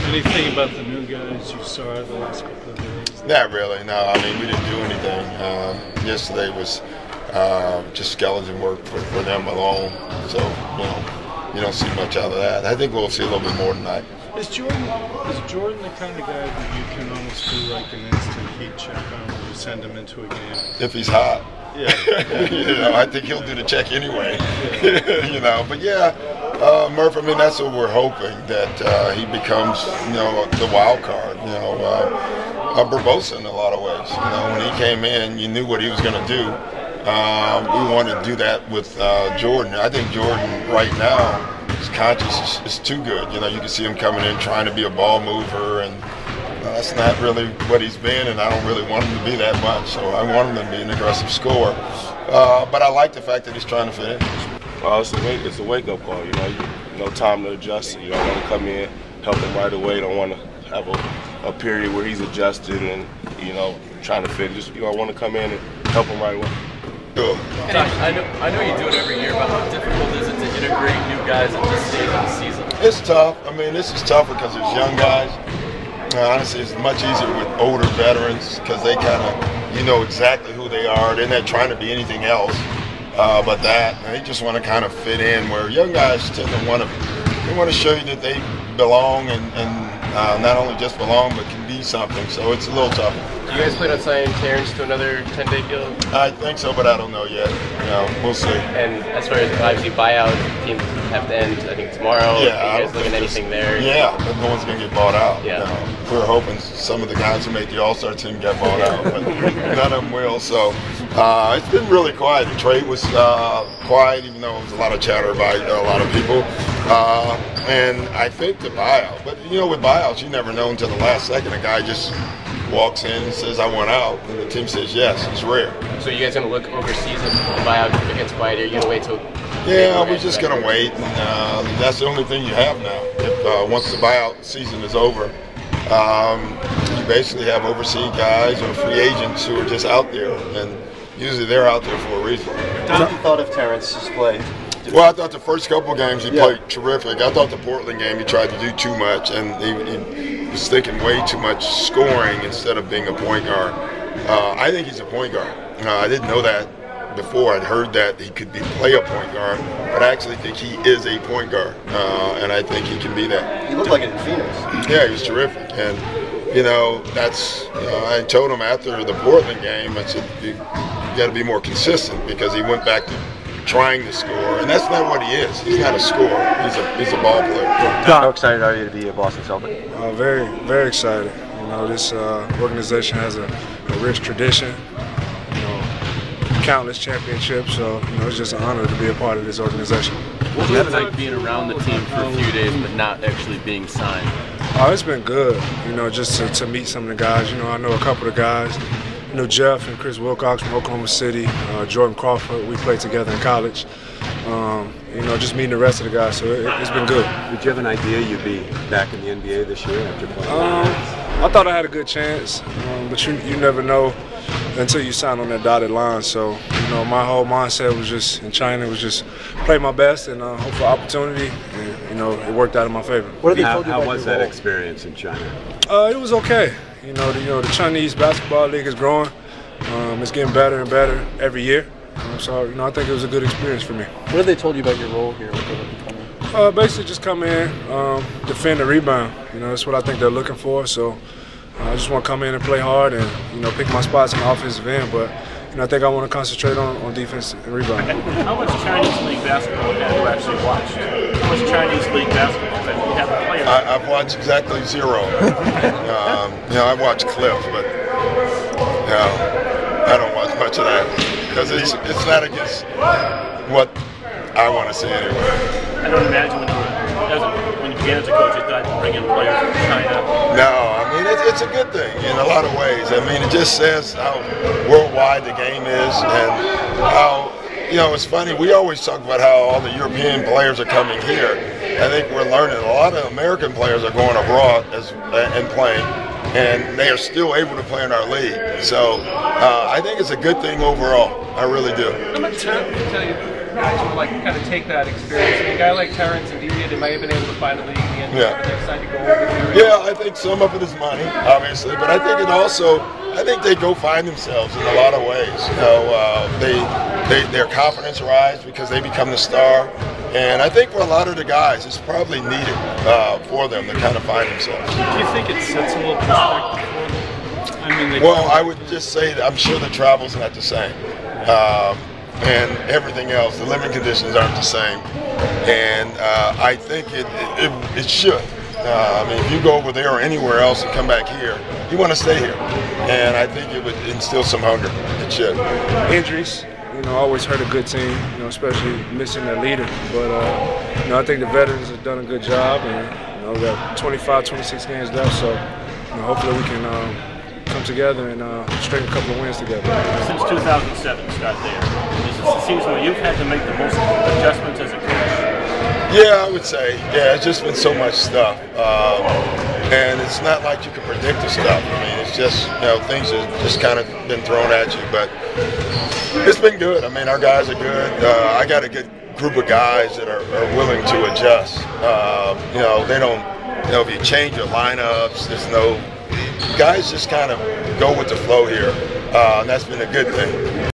Anything about the new guys you saw the last couple of days? Not really, no. I mean, we didn't do anything. Yesterday was just skeleton work for them alone. So, you don't see much out of that. I think we'll see a little bit more tonight. Is Jordan the kind of guy that you can almost do like an instant heat check on when you send him into a game? If he's hot. Yeah. I think he'll do the check anyway. But yeah, Murph, I mean, that's what we're hoping, that he becomes, the wild card, Barbosa in a lot of ways. When he came in, you knew what he was going to do. We wanted to do that with Jordan. I think Jordan right now, his conscience is too good. You can see him coming in trying to be a ball mover, and that's not really what he's been, and I don't really want him to be that much. So I want him to be an aggressive scorer. But I like the fact that he's trying to fit in. It's a wake-up call. No time to adjust. You don't want to come in, help him right away. You don't want to have a period where he's adjusting and trying to fit. Just want to come in and help him right away. Sure. I know you do it every year, but how difficult is it to integrate new guys at this stage of the season? It's tough. I mean, this is tougher because there's young guys. Honestly, it's much easier with older veterans because they kind of, exactly who they are. They're not trying to be anything else but that. And they just want to kind of fit in. Where young guys tend to want to show you that they belong and not only just belong but can be something. So it's a little tougher. Do you guys plan on signing Terrence to another 10-day deal? I think so, but I don't know yet. We'll see. And as far as obviously buyout, teams have to end, I think, tomorrow. Yeah, Are you guys looking at anything there? Yeah, but no one's going to get bought out. Yeah. We're hoping some of the guys who made the All-Star team get bought out, but none of them will. So it's been really quiet. The trade was quiet, even though there was a lot of chatter about a lot of people. And I think the buyout, but with buyouts, you never know until the last second. A guy just walks in and says, I want out, and the team says yes. It's rare. So you guys going to look overseas if the buyout gets quieter? You're going to wait till... Yeah, we're just going to wait, and that's the only thing you have now. If once the buyout season is over, you basically have overseas guys or free agents who are just out there, and usually they're out there for a reason. What have you thought of Terrence's play? Well, I thought the first couple of games he played terrific. I thought the Portland game he tried to do too much, and he was thinking way too much scoring instead of being a point guard. I think he's a point guard. I didn't know that before. I'd heard that he could play a point guard, but I actually think he is a point guard, and I think he can be that. He looked like it in Phoenix. Yeah, he was terrific, and that's. I told him after the Portland game, I said you got to be more consistent because he went back to trying to score, and that's not what he is. He's not a scorer. He's a ball player. How excited are you to be a Boston Celtic? Very, very excited. This organization has a rich tradition. Countless championships. So it's just an honor to be a part of this organization. What was it like being around the team for a few days, but not actually being signed? Oh, it's been good. Just to meet some of the guys. I know a couple of guys. Jeff and Chris Wilcox from Oklahoma City, Jordan Crawford, we played together in college. Just meeting the rest of the guys, so it's been good. Did you have an idea you'd be back in the NBA this year after playing? I thought I had a good chance, but you never know until you sign on that dotted line. So, my whole mindset was just in China was just play my best and hope for opportunity, and it worked out in my favor. How was that experience in China? It was okay. The Chinese basketball league is growing. It's getting better and better every year. So, I think it was a good experience for me. What have they told you about your role here? Basically, just come in, defend and rebound. That's what I think they're looking for. So, I just want to come in and play hard and, pick my spots in the offensive end. But, I think I want to concentrate on defense and rebound. How much Chinese league basketball have you actually watched? How much Chinese league basketball have you haven't played? I've watched exactly zero. I've watched clips, but I don't watch much of that because it's not against what I want to see anyway. I don't imagine when you began as a coach, you thought you'd bring in players from China. No, it's a good thing in a lot of ways. It just says how worldwide the game is and how, it's funny. We always talk about how all the European players are coming here. I think we're learning a lot of American players are going abroad and playing, and they are still able to play in our league. So I think it's a good thing overall. I really do. How much time do you tell you guys would kind of take that experience? A guy like Terrence and D.J. they might have been able to find a league in the end. Yeah. They decided to go over there. Yeah, I think some of it is money, obviously, but I think it also, I think they go find themselves in a lot of ways. You know, their confidence rise because they become the star, and I think for a lot of the guys, it's probably needed for them to kind of find themselves. Do you think it sets a little perspective for them? I mean, well, I would just say that I'm sure the travel's not the same, and everything else. The living conditions aren't the same, and I think it should. I mean, if you go over there or anywhere else and come back here, you want to stay here, and I think it would instill some hunger. It should. Injuries, you know, always hurt a good team, you know, especially missing their leader. But you know, I think the veterans have done a good job, and you know, we got 25, 26 games left, so you know, hopefully we can come together and string a couple of wins together. Since 2007, Scott, this is the season where you've had to make the most adjustments as a coach. Yeah, I would say. Yeah, it's just been so much stuff, and it's not like you can predict the stuff. I mean, it's just, you know, things have just kind of been thrown at you, but it's been good. I mean, our guys are good. I got a good group of guys that are willing to adjust. You know, they don't. You know, if you change your lineups, there's no. Guys just kind of go with the flow here, and that's been a good thing.